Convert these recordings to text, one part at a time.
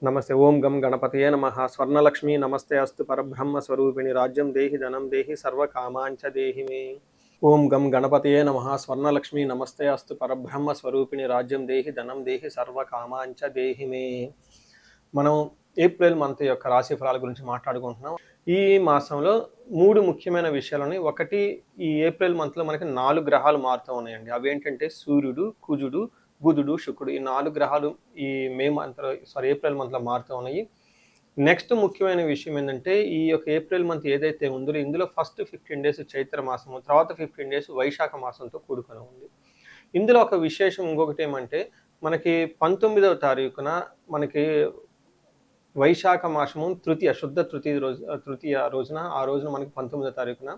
నమస్తే. ఓం గం గణపతయే నమః. స్వర్ణలక్ష్మి నమస్తే అస్తు పరబ్రహ్మ స్వరూపిణి రాజ్యం దేహి ధనం దేహి సర్వకామాంచ దేహి మే. ఓం గం గణపతయే నమః. స్వర్ణలక్ష్మి నమస్తే అస్తు పరబ్రహ్మ స్వరూపిణి రాజ్యం దేహి ధనం దేహి సర్వకామాంచ దేహి మే. మనం ఏప్రిల్ మంత్ యొక్క రాశి ఫలాల గురించి మాట్లాడుకుంటున్నాం. ఈ మాసంలో 3 ముఖ్యమైన విషయాలని. ఒకటి, ఈ ఏప్రిల్ మంత్లో మనకి 4 గ్రహాలు మారుతూ ఉన్నాయండి. అవేంటంటే సూర్యుడు, కుజుడు, బుధుడు, శుక్రుడు. ఈ 4 గ్రహాలు ఈ ఏప్రిల్ మంత్లో మారుతూ ఉన్నాయి. నెక్స్ట్ ముఖ్యమైన విషయం ఏంటంటే, ఈ యొక్క ఏప్రిల్ మంత్ ఏదైతే ఉందో ఇందులో ఫస్ట్ 15 డేస్ చైత్ర మాసము, తర్వాత 15 డేస్ వైశాఖ మాసంతో కూడుకొని ఉంది. ఇందులో ఒక విశేషం ఇంకొకటి ఏమంటే, మనకి 19వ తారీఖున మనకి వైశాఖ మాసము శుద్ధ తృతీయ రోజున, ఆ రోజున మనకి 19వ తారీఖున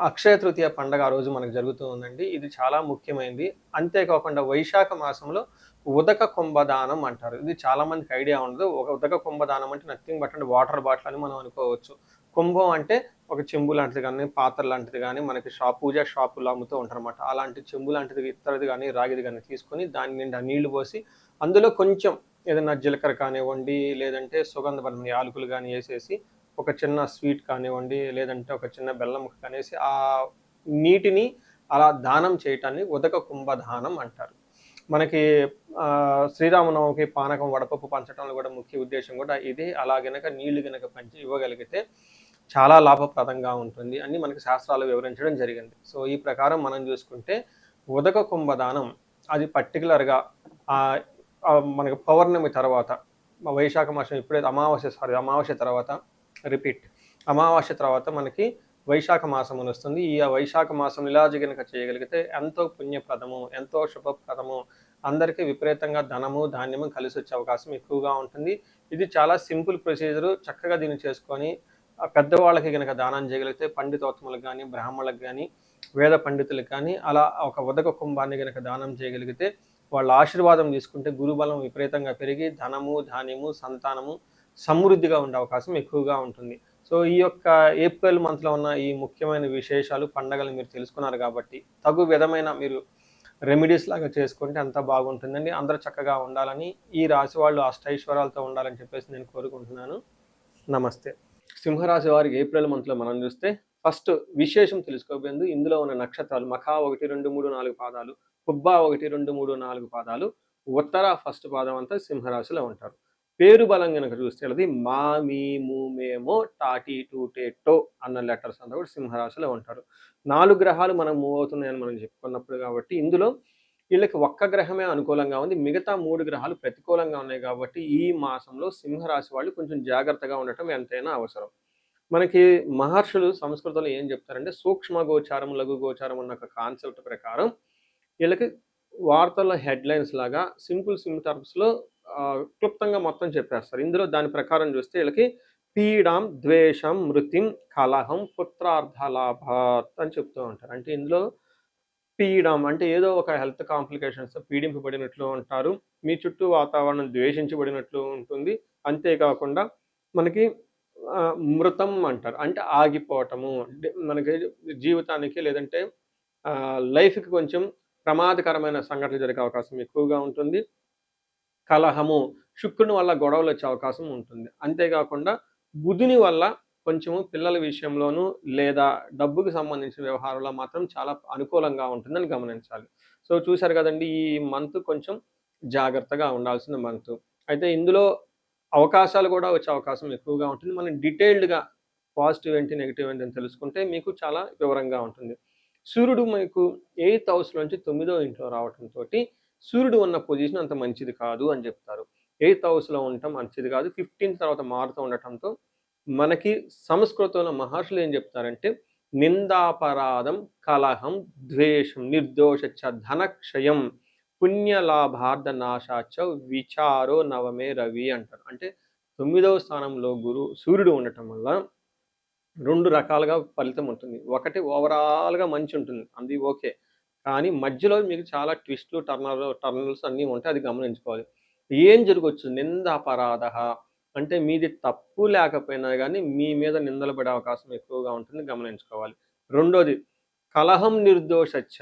అక్షయ తృతీయ పండగ ఆ రోజు మనకు జరుగుతూ ఉందండి. ఇది చాలా ముఖ్యమైనది. అంతేకాకుండా వైశాఖ మాసంలో ఉదక కుంభదానం అంటారు. ఇది చాలా మందికి ఐడియా ఉండదు. ఒక ఉదక కుంభదానం అంటే నథింగ్ బట్ అంటే వాటర్ బాటిల్ అని మనం అనుకోవచ్చు. కుంభం అంటే ఒక చెంబు లాంటిది కానీ, పాత్ర లాంటిది కానీ మనకి పూజా షాపుల్లో అమ్ముతూ ఉంటారన్నమాట. అలాంటి చెంబు లాంటిది, ఇత్తడిది కానీ, రాగిది కానీ తీసుకొని దాని నిండా నీళ్లు పోసి అందులో కొంచెం ఏదైనా జీలకర్ర కానివ్వండి, లేదంటే సుగంధభరిత యాలకులు కానీ వేసేసి, ఒక చిన్న స్వీట్ కానివ్వండి, లేదంటే ఒక చిన్న బెల్లం ముక్క కనేసి ఆ నీటిని అలా దానం చేయటాన్ని ఉదక కుంభదానం అంటారు. మనకి శ్రీరామనవమికి పానకం వడపప్పు పంచడంలో కూడా ముఖ్య ఉద్దేశం కూడా ఇదే. అలా గనక నీళ్లు గనక పంచి ఇవ్వగలిగితే చాలా లాభప్రదంగా ఉంటుంది అని మనకి శాస్త్రాలు వివరించడం జరిగింది. సో ఈ ప్రకారం మనం చూసుకుంటే ఉదక కుంభదానం అది పర్టికులర్గా మనకి పౌర్ణమి తర్వాత, వైశాఖ మాసం ఎప్పుడైతే అమావాస్య తర్వాత అమావాస్య తర్వాత మనకి వైశాఖ మాసం వస్తుంది. ఈ వైశాఖ మాసం ఇలా గనక చేయగలిగితే ఎంతో పుణ్యప్రదము, ఎంతో శుభప్రదము, అందరికీ విపరీతంగా ధనము ధాన్యము కలిసి వచ్చే అవకాశం ఎక్కువగా ఉంటుంది. ఇది చాలా సింపుల్ ప్రొసీజరు. చక్కగా దీన్ని చేసుకొని పెద్దవాళ్ళకి గనక దానం చేయగలిగితే, పండితోత్తములకు కానీ, బ్రాహ్మణులకు కానీ, వేద పండితులకు కానీ అలా ఒక ఉదక కుంభాన్ని గనక దానం చేయగలిగితే, వాళ్ళ ఆశీర్వాదం తీసుకుంటే గురుబలం విపరీతంగా పెరిగి ధనము ధాన్యము సంతానము సమృద్ధిగా ఉండే అవకాశం ఎక్కువగా ఉంటుంది. సో ఈ యొక్క ఏప్రిల్ మంత్లో ఉన్న ఈ ముఖ్యమైన విశేషాలు, పండగలు మీరు తెలుసుకున్నారు కాబట్టి తగు విధమైన మీరు రెమెడీస్ లాగా చేసుకుంటే అంత బాగుంటుందండి. అందరూ చక్కగా ఉండాలని, ఈ రాశి వాళ్ళు అష్టైశ్వర్యాలతో ఉండాలని చెప్పేసి నేను కోరుకుంటున్నాను. నమస్తే. సింహరాశి వారికి ఏప్రిల్ మంత్లో మనం చూస్తే ఫస్ట్ విశేషం తెలుసుకోబోయేందు ఇందులో ఉన్న నక్షత్రాలు మఖా 1, 2, 3, 4 పాదాలు, పుబ్బా 1, 2, 3, 4 పాదాలు, ఉత్తర ఫస్ట్ పాదం అంతా సింహరాశిలో ఉంటారు. పేరు బలం కనుక చూస్తే అది మా మీ ము మేమో టాటి టూటే టో అన్న లెటర్స్ అంతా కూడా సింహరాశిలో ఉంటారు. 4 గ్రహాలు మనం మూవ్ అవుతున్నాయని మనం చెప్పుకున్నప్పుడు కాబట్టి ఇందులో వీళ్ళకి ఒక్క గ్రహమే అనుకూలంగా ఉంది, మిగతా 3 గ్రహాలు ప్రతికూలంగా ఉన్నాయి. కాబట్టి ఈ మాసంలో సింహరాశి వాళ్ళు కొంచెం జాగ్రత్తగా ఉండటం ఎంతైనా అవసరం. మనకి మహర్షులు సంస్కృతంలో ఏం చెప్తారంటే, సూక్ష్మ గోచారం లఘు గోచారం అన్న ఒక కాన్సెప్ట్ ప్రకారం వీళ్ళకి వార్తల హెడ్లైన్స్ లాగా సింపుల్ టర్మ్స్లో క్లుప్తంగా మొత్తం చెప్పేస్తారు. ఇందులో దాని ప్రకారం చూస్తే వీళ్ళకి పీడాం ద్వేషం మృతిం కలహం పుత్రార్థలాభాత్ అని చెప్తూ ఉంటారు. అంటే ఇందులో పీడం అంటే ఏదో ఒక హెల్త్ కాంప్లికేషన్స్ పీడింపబడినట్లు ఉంటారు, మీ చుట్టూ వాతావరణం ద్వేషించబడినట్లు ఉంటుంది. అంతేకాకుండా మనకి మృతం అంటారు, అంటే ఆగిపోవటము, మనకి జీవితానికి లేదంటే లైఫ్కి కొంచెం ప్రమాదకరమైన సంఘటన జరిగే అవకాశం ఎక్కువగా ఉంటుంది. కలహము, శుక్రుని వల్ల గొడవలు వచ్చే అవకాశం ఉంటుంది. అంతేకాకుండా బుధుని వల్ల కొంచెము పిల్లల విషయంలోనూ లేదా డబ్బుకి సంబంధించిన వ్యవహారంలో మాత్రం చాలా అనుకూలంగా ఉంటుందని గమనించాలి. సో చూశారు కదండి, ఈ మంత్ కొంచెం జాగ్రత్తగా ఉండాల్సిన మంత్. అయితే ఇందులో అవకాశాలు కూడా వచ్చే అవకాశం ఎక్కువగా ఉంటుంది. మనం డీటెయిల్డ్గా పాజిటివ్ ఏంటి నెగిటివ్ ఏంటి అని తెలుసుకుంటే మీకు చాలా వివరంగా ఉంటుంది. సూర్యుడు మీకు 8th హౌస్లోంచి 9వ ఇంట్లో రావడంతో సూర్యుడు ఉన్న పొజిషన్ అంత మంచిది కాదు అని చెప్తారు. 8th హౌస్లో ఉండటం మంచిది కాదు. 15th తర్వాత మారుతూ ఉండటంతో మనకి సంస్కృతంలో మహర్షులు ఏం చెప్తారంటే, నిందాపరాధం కలహం ద్వేషం నిర్దోష ధనక్షయం పుణ్యలాభార్థ నాశాచ విచారో నవమే రవి అంటారు. అంటే 9వ స్థానంలో సూర్యుడు ఉండటం వల్ల 2 రకాలుగా ఫలితం ఉంటుంది. ఒకటి ఓవరాల్గా మంచి ఉంటుంది, అది ఓకే. కానీ మధ్యలో మీకు చాలా ట్విస్ట్లు టర్నల్స్ అన్నీ ఉంటాయి, అది గమనించుకోవాలి. ఏం జరగవచ్చు? నిందాపరాధ అంటే మీది తప్పు లేకపోయినా కానీ మీ మీద నిందలు పడే అవకాశం ఎక్కువగా ఉంటుంది, గమనించుకోవాలి. రెండోది కలహం నిర్దోషచ్చ,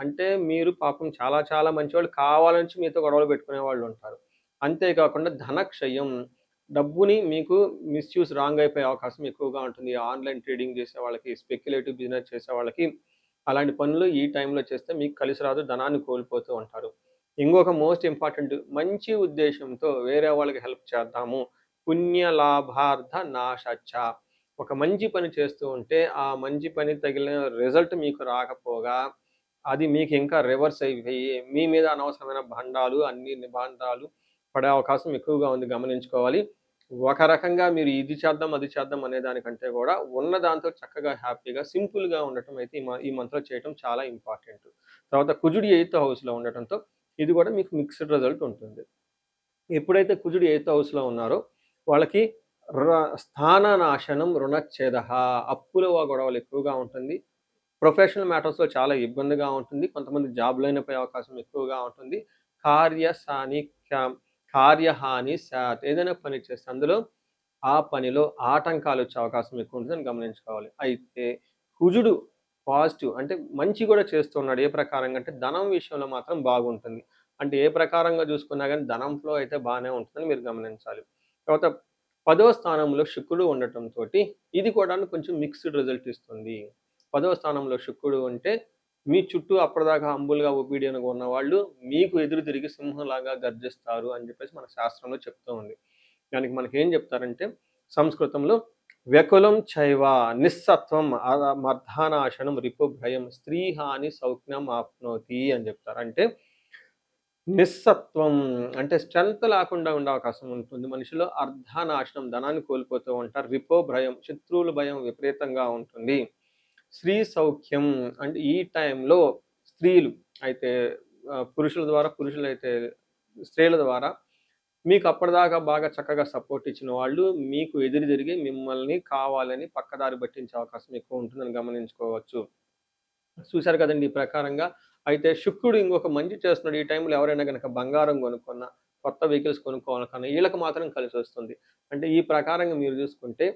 అంటే మీరు పాపం చాలా చాలా మంచివాళ్ళు, కావాలని మీతో గొడవలు పెట్టుకునే వాళ్ళు ఉంటారు. అంతేకాకుండా ధనక్షయం, డబ్బుని మీకు మిస్‌యూజ్ రాంగ్ అయిపోయే అవకాశం ఎక్కువగా ఉంటుంది. ఆన్‌లైన్ ట్రేడింగ్ చేసే వాళ్ళకి, స్పెక్యులేటివ్ బిజినెస్ చేసే వాళ్ళకి అలాంటి పనులు ఈ టైంలో చేస్తే మీకు కలిసి రాదు. ధనాన్ని కోల్పోతూ ఉంటారు. ఇంకొక మోస్ట్ ఇంపార్టెంట్ మంచి ఉద్దేశ్యంతో వేరే వాళ్ళకి హెల్ప్ చేద్దాము. పుణ్య లాభార్థ నాశచ్చ. ఒక మంచి పని చేస్తూ ఉంటే ఆ మంచి పని తగిలిన రిజల్ట్ మీకు రాకపోగా అది మీకు ఇంకా రివర్స్ అయిపోయి మీ మీద అనవసరమైన భండాలు అన్ని నిబంధనలు పడే అవకాశం ఎక్కువగా ఉంది, గమనించుకోవాలి. ఒక రకంగా మీరు ఇది చేద్దాం, అది చేద్దాం అనే దానికంటే కూడా ఉన్న దాంతో చక్కగా హ్యాపీగా సింపుల్‌గా ఉండటం అయితే ఈ మంత్‌లో చేయటం చాలా ఇంపార్టెంట్. తర్వాత కుజుడు 8థ్ హౌస్‌లో ఉండటంతో ఇది కూడా మీకు మిక్స్డ్ రిజల్ట్ ఉంటుంది. ఎప్పుడైతే కుజుడు 8థ్ హౌస్‌లో ఉన్నారో వాళ్ళకి ర స్థాననాశనం రుణచ్ఛేదః. అప్పుల గొడవలు ఎక్కువగా ఉంటుంది. ప్రొఫెషనల్ మ్యాటర్స్‌లో చాలా ఇబ్బందిగా ఉంటుంది. కొంతమంది జాబ్‌లోనే పోయే అవకాశం ఎక్కువగా ఉంటుంది. కార్యసాని క్యాం కార్యహాని స్యాత్. ఏదైనా పని చేస్తే అందులో ఆ పనిలో ఆటంకాలొచ్చే అవకాశం ఎక్కువుంటుందని గమనించుకోవాలి. అయితే కుజుడు పాజిటివ్ అంటే మంచి గూడా చేస్తున్నాడు. ఏ ప్రకారంగా అంటే ధనం విషయంలో మాత్రం బాగుంటుంది. అంటే ఏ ప్రకారంగా చూసుకున్నా గానీ ధనం ఫ్లో అయితే బానే ఉంటుందని మీరు గమనించాలి. తర్వాత 10వ స్థానంలో శుక్రుడు ఉండటంతోటి ఇది కూడాను కొంచెం మిక్స్డ్ రిజల్ట్ ఇస్తుంది. 10వ స్థానంలో శుక్రుడు ఉంటే మీ చుట్టూ అప్పటిదాకా హంబుల్‌గా, ఒబీడియన్‌గా ఉన్నవాళ్ళు మీకు ఎదురు తిరిగి సింహంలాగా గర్జిస్తారు అని చెప్పేసి మన శాస్త్రంలో చెప్తూ ఉంది. దానికి మనకేం చెప్తారంటే సంస్కృతంలో వ్యకులం చైవ నిస్సత్వం మర్ధానాశనం రిపుభయం స్త్రీహాని సౌఖ్యం ఆప్నోతి అని చెప్తారు. అంటే నిస్సత్వం అంటే స్ట్రెంత్ లేకుండా ఉండే అవకాశం ఉంటుంది. మనిషిలో అర్ధనాశనం ధనాన్ని కోల్పోతూ ఉంటారు. భయం శత్రువుల భయం విపరీతంగా ఉంటుంది. స్త్రీ సౌఖ్యం అంటే ఈ టైంలో స్త్రీలు అయితే పురుషుల ద్వారా, పురుషులైతే స్త్రీల ద్వారా మీకు అప్పటిదాకా బాగా చక్కగా సపోర్ట్ ఇచ్చిన వాళ్ళు మీకు ఎదురు తిరిగి మిమ్మల్ని కావాలని పక్కదారి పట్టించే అవకాశం ఎక్కువ ఉంటుందని గమనించుకోవచ్చు. చూశారు కదండీ! ఈ ప్రకారంగా. అయితే శుక్రుడు ఇంకొక మంచి చేస్తున్నాడు. ఈ టైంలో ఎవరైనా గనక బంగారం కొనుక్కున్నా, కొత్త వెహికల్స్ కొనుక్కోవాలనుకున్నా ఈళ్ళకి మాత్రం కలిసొస్తుంది. అంటే ఈ ప్రకారంగా మీరు చూసుకుంటే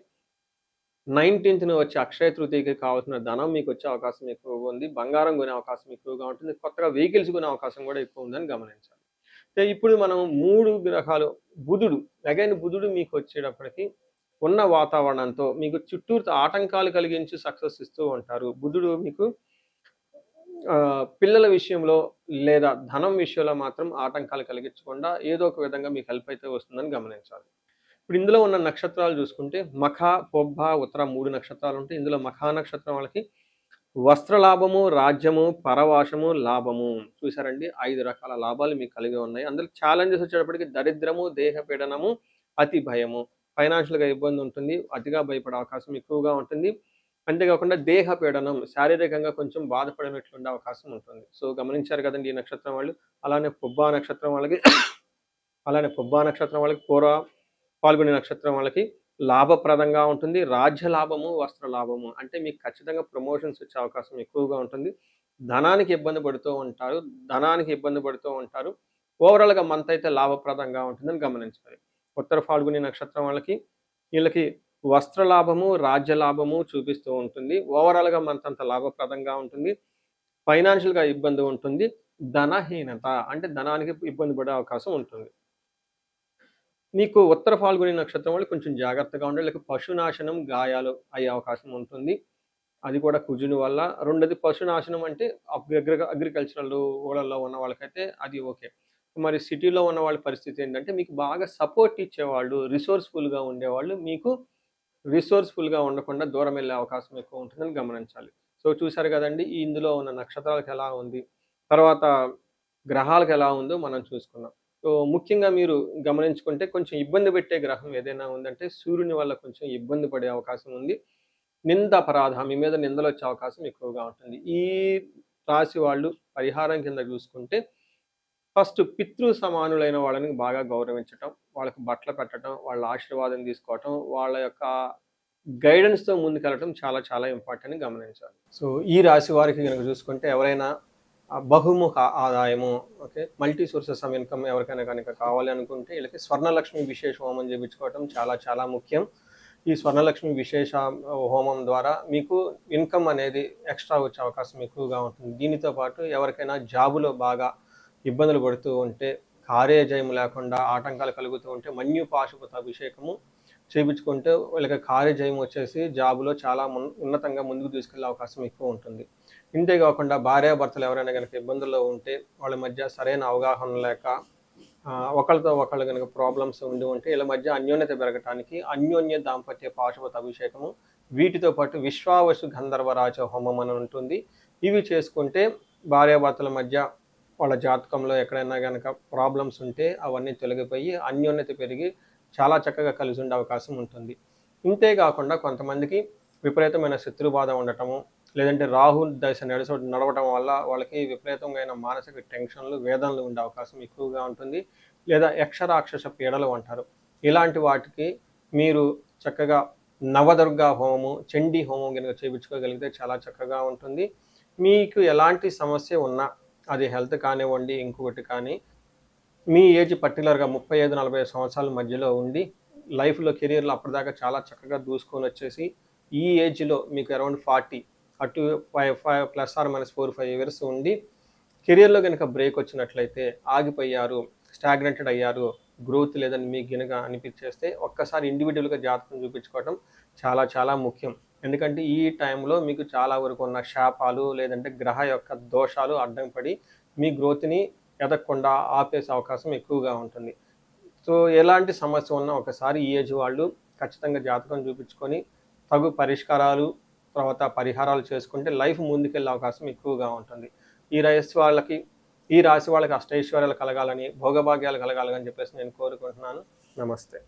19థ్ వచ్చే అక్షయ తృతీయకి కావాల్సిన ధనం మీకొచ్చే అవకాశం ఎక్కువగా ఉంది. బంగారం కొనే అవకాశం ఎక్కువగా ఉంటుంది. కొత్తగా వెహికల్స్ కొనే అవకాశం కూడా ఎక్కువ ఉందని గమనించాలి. అయితే ఇప్పుడు మనం 3 గ్రహాలు బుధుడు బుధుడు మీకొచ్చేటప్పటికి ఉన్న వాతావరణంతో మీకు చుట్టూతా ఆటంకాలు కలిగించి సక్సెస్ ఇస్తూ ఉంటారు. బుధుడు మీకు పిల్లల విషయంలో లేదా ధనం విషయంలో మాత్రం ఆటంకాలు కలిగించకుండా ఏదో ఒక విధంగా మీకు హెల్ప్ అయితే వస్తుందని గమనించాలి. ఇప్పుడు ఇందులో ఉన్న నక్షత్రాలు చూసుకుంటే మఖ, పొబ్బ, ఉత్తర 3 నక్షత్రాలు ఉంటాయి. ఇందులో మఖా నక్షత్రం వాళ్ళకి వస్త్ర లాభము, రాజ్యము, పరవాశము, లాభము. చూసారండి 5 రకాల లాభాలు మీకు కలిగి ఉన్నాయి. అందులో ఛాలెంజెస్ వచ్చేటప్పటికి దరిద్రము, దేహ పీడనము, అతి భయము. ఫైనాన్షియల్‌గా ఇబ్బంది ఉంటుంది. అతిగా భయపడే అవకాశం ఎక్కువగా ఉంటుంది. అంతేకాకుండా దేహ పీడనం, శారీరకంగా కొంచెం బాధపడినట్లుండే అవకాశం ఉంటుంది. సో, గమనించారు కదండీ ఈ నక్షత్రం వాళ్ళు. అలానే పుబ్బా నక్షత్రం వాళ్ళకి పాల్గొనే నక్షత్రం వాళ్ళకి లాభప్రదంగా ఉంటుంది. రాజ్య లాభము, వస్త్ర లాభము. అంటే మీకు ఖచ్చితంగా ప్రమోషన్స్ వచ్చే అవకాశం ఎక్కువగా ఉంటుంది. ధనానికి ఇబ్బంది పడుతూ ఉంటారు. ఓవరాల్‌గా మంత్ అయితే లాభప్రదంగా ఉంటుందని గమనించాలి. ఉత్తర ఫాల్గుని నక్షత్రం వాళ్ళకి వీళ్ళకి వస్త్ర లాభము, రాజ్య లాభము చూపిస్తూ ఉంటుంది. ఓవరాల్‌గా మంత్ అంతా లాభప్రదంగా ఉంటుంది. ఫైనాన్షియల్‌గా ఇబ్బంది ఉంటుంది. ధనహీనత అంటే ధనానికి ఇబ్బంది పడే అవకాశం ఉంటుంది. మీకు ఉత్తర ఫాల్గుని నక్షత్రం వాళ్ళు కొంచెం జాగ్రత్తగా ఉండాలి. లేక పశునాశనం, గాయాలు అయ్యే అవకాశం ఉంటుంది. అది కూడా కుజుని వల్ల. రెండోది పశునాశనం అంటే అగ్రికల్చరల్ ఊళ్ళల్లో ఉన్న వాళ్ళకైతే అది ఓకే. మరి సిటీలో ఉన్న వాళ్ళ పరిస్థితి ఏంటంటే మీకు బాగా సపోర్ట్ ఇచ్చేవాళ్ళు, రిసోర్స్‌ఫుల్‌గా ఉండేవాళ్ళు మీకు రిసోర్స్‌ఫుల్‌గా ఉండకుండా దూరం వెళ్ళే అవకాశం ఎక్కువ ఉంటుందని గమనించాలి. సో, చూసారు కదండీ! ఇందులో ఉన్న నక్షత్రాలకు ఎలా ఉంది, తర్వాత గ్రహాలకు ఎలా ఉందో మనం చూసుకున్నాం. సో, ముఖ్యంగా మీరు గమనించుకుంటే కొంచెం ఇబ్బంది పెట్టే గ్రహం ఏదైనా ఉందంటే సూర్యుని వల్ల కొంచెం ఇబ్బంది పడే అవకాశం ఉంది. నిందాపరాధ మీ మీద నిందలొచ్చే అవకాశం ఎక్కువగా ఉంటుంది. ఈ రాశి వాళ్ళు పరిహారం కింద చూసుకుంటే ఫస్ట్ పితృ సమానులైన వాళ్ళని బాగా గౌరవించటం, వాళ్ళకి బట్టలు పెట్టటం, వాళ్ళ ఆశీర్వాదం తీసుకోవటం, వాళ్ళ యొక్క గైడెన్స్‌తో ముందుకెళ్ళటం చాలా చాలా ఇంపార్టెంట్ అని గమనించాలి. సో, ఈ రాశి వారికి గనుక చూసుకుంటే ఎవరైనా బహుముఖ ఆదాయము, okay, multi sources of income ఎవరికైనా కనుక కావాలి అనుకుంటే వీళ్ళకి స్వర్ణలక్ష్మి విశేష హోమం చేపించుకోవటం చాలా చాలా ముఖ్యం. ఈ స్వర్ణలక్ష్మి విశేష హోమం ద్వారా మీకు ఇన్‌కమ్ అనేది ఎక్స్‌ట్రా వచ్చే అవకాశం ఎక్కువగా ఉంటుంది. దీనితో పాటు ఎవరికైనా జాబులో బాగా ఇబ్బందులు పడుతూ ఉంటే, కార్యజయము లేకుండా ఆటంకాలు కలుగుతూ ఉంటే మన్యు పాశుపత అభిషేకము చేయించుకుంటే వీళ్ళకి కార్యజయం వచ్చేసి జాబులో చాలా ఉన్నతంగా ముందుకు తీసుకెళ్లే అవకాశం ఎక్కువ ఉంటుంది. ఇంతేకాకుండా భార్యాభర్తలు ఎవరైనా కనుక ఇబ్బందుల్లో ఉంటే వాళ్ళ మధ్య సరైన అవగాహన లేక ఒకళ్ళతో ఒకళ్ళు కనుక ప్రాబ్లమ్స్ ఉండి ఉంటే వీళ్ళ మధ్య అన్యోన్యత పెరగటానికి అన్యోన్య దాంపత్య పాశుపత అభిషేకము, వీటితో పాటు విశ్వావసు గంధర్వరాజ హోమం అని ఉంటుంది. ఇవి చేసుకుంటే భార్యాభర్తల మధ్య వాళ్ళ జాతకంలో ఎక్కడైనా కనుక ప్రాబ్లమ్స్ ఉంటే అవన్నీ తొలగిపోయి అన్యోన్యత పెరిగి చాలా చక్కగా కలిసి ఉండే అవకాశం ఉంటుంది. ఇంతేకాకుండా కొంతమందికి విపరీతమైన శత్రుబాధ ఉండటము, లేదంటే రాహు దశ నడవటం వల్ల వాళ్ళకి విపరీతమైన మానసిక టెన్షన్లు, వేదనలు ఉండే అవకాశం ఎక్కువగా ఉంటుంది. లేదా యక్షరాక్షస పీడలు అంటారు. ఇలాంటి వాటికి మీరు చక్కగా నవదుర్గా హోమము, చండీ హోమం కనుక చేయించుకోగలిగితే చాలా చక్కగా ఉంటుంది. మీకు ఎలాంటి సమస్య ఉన్నా, అది హెల్త్ కానివ్వండి, ఇంకొకటి కానీ, మీ ఏజ్ పర్టికులర్గా 35-40 సంవత్సరాల మధ్యలో ఉండి లైఫ్లో కెరీర్లో అప్పటిదాకా చాలా చక్కగా దూసుకొని వచ్చేసి ఈ ఏజ్లో మీకు అరౌండ్ 40 అటు 5 ప్లస్ ఆర్ మైనస్ 4-5 ఇయర్స్ ఉండి కెరీర్లో కనుక బ్రేక్ వచ్చినట్లయితే ఆగిపోయారు, స్టాగ్నెంటెడ్ అయ్యారు, గ్రోత్ లేదని మీకు గనుక అనిపించేస్తే ఒక్కసారి ఇండివిజువల్గా జాతకం చూపించుకోవడం చాలా చాలా ముఖ్యం. ఎందుకంటే ఈ టైంలో మీకు చాలా వరకు ఉన్న శాపాలు లేదంటే గ్రహ యొక్క దోషాలు అడ్డం పడి మీ గ్రోత్ని ఎదగకుండా ఆపేసే అవకాశం ఎక్కువగా ఉంటుంది. సో ఎలాంటి సమస్య ఉన్నా ఒకసారి ఈ ఏజ్ వాళ్ళు ఖచ్చితంగా జాతకం చూపించుకొని తగు పరిష్కారాలు తర్వాత పరిహారాలు చేసుకుంటే లైఫ్ ముందుకెళ్ళే అవకాశం ఎక్కువగా ఉంటుంది. ఈ రాశి వాళ్ళకి అష్టైశ్వర్యాలు కలగాలని, భోగభాగ్యాలు కలగాలని చెప్పేసి నేను కోరుకుంటున్నాను. నమస్తే.